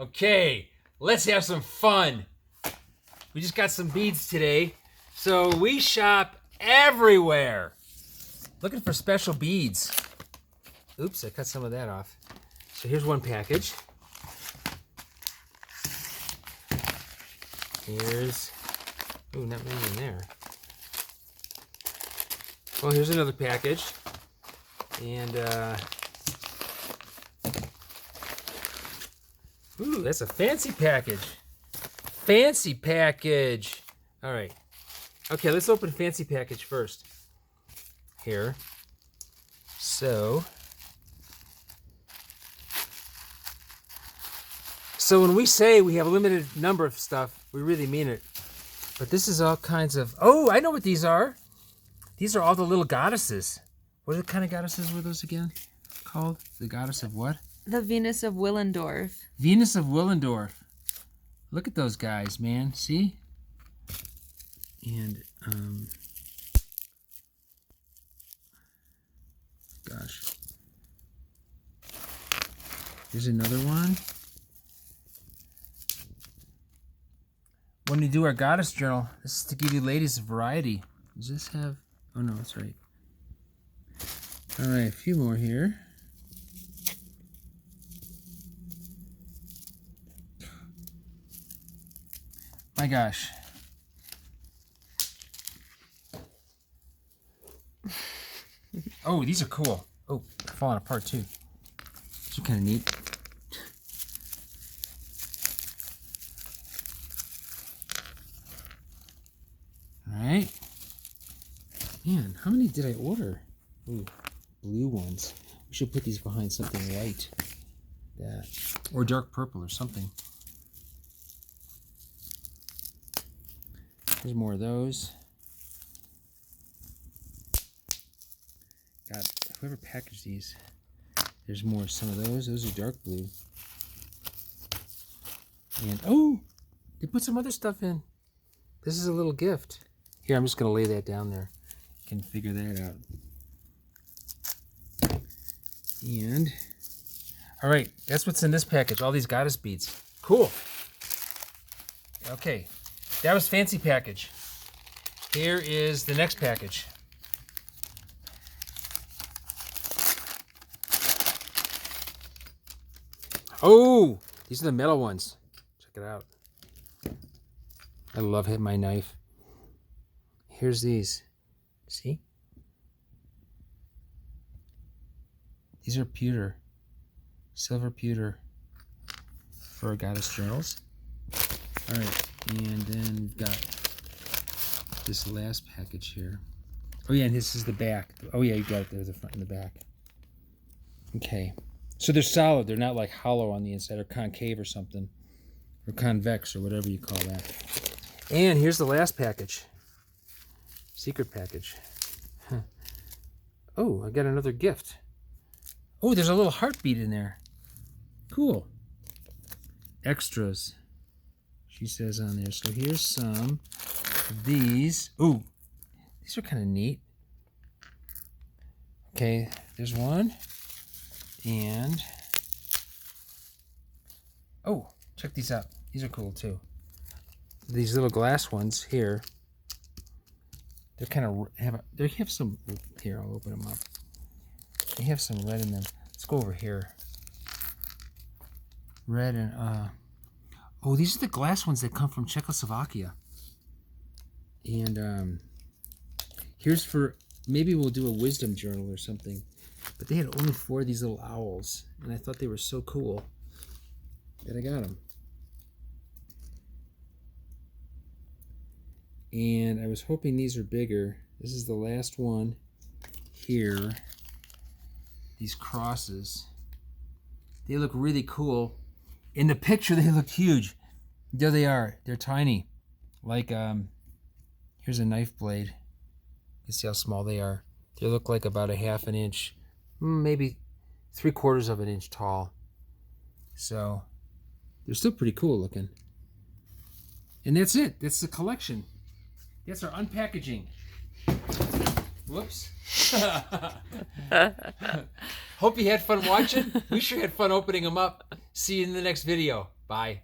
Okay, let's have some fun. We just got some beads today, so we shop everywhere looking for special beads. Oops, I cut some of that off. So here's one package. Here's, ooh, not many in there. Well, here's another package. And, ooh, that's a fancy package. Fancy package. All right. Okay, let's open fancy package first. Here. So when we say we have a limited number of stuff, we really mean it. But this is all kinds of, oh, I know what these are. These are all the little goddesses. What kind of goddesses were those again called? The goddess of what? The Venus of Willendorf. Venus of Willendorf. Look at those guys, man. See? And, gosh. Here's another one. When we do our goddess journal, this is to give you ladies a variety. Does this have... Oh, no, that's right. All right, a few more here. My gosh. Oh, these are cool. Oh, they're falling apart too. These are kind of neat. All right. Man, how many did I order? Ooh, blue ones. We should put these behind something white. That. Or dark purple or something. There's more of those. God, whoever packaged these. There's more of some of those. Those are dark blue. And, oh, they put some other stuff in. This is a little gift. Here, I'm just going to lay that down there. You can figure that out. And, all right, that's what's in this package. All these goddess beads. Cool. Okay. That was fancy package. Here is the next package. Oh, these are the metal ones. Check it out. I love hitting my knife. Here's these. See? These are pewter. Silver pewter for our goddess journals. All right. And then we've got this last package here. Oh yeah, and this is the back. Oh yeah, you got it there, the front and the back. Okay. So they're solid. They're not like hollow on the inside or concave or something. Or convex or whatever you call that. And here's the last package. Secret package. Huh. Oh, I got another gift. Oh, there's a little heartbeat in there. Cool. Extras. She says on there. So here's some of these. Ooh, these are kind of neat. Okay, there's one. And, oh, check these out. These are cool too. These little glass ones here. They're kind of, they have some, here, I'll open them up. They have some red in them. Let's go over here. Red and, oh, these are the glass ones that come from Czechoslovakia. And here's for, maybe we'll do a wisdom journal or something. But they had only 4 of these little owls. And I thought they were so cool that I got them. And I was hoping these are bigger. This is the last one here. These crosses. They look really cool. In the picture, they look huge. There they are. They're tiny. Like, here's a knife blade. You see how small they are. They look like about a ½ an inch, maybe 3/4 of an inch tall. So, they're still pretty cool looking. And that's it. That's the collection. That's our unpackaging. Whoops. Hope you had fun watching. We sure had fun opening them up. See you in the next video. Bye.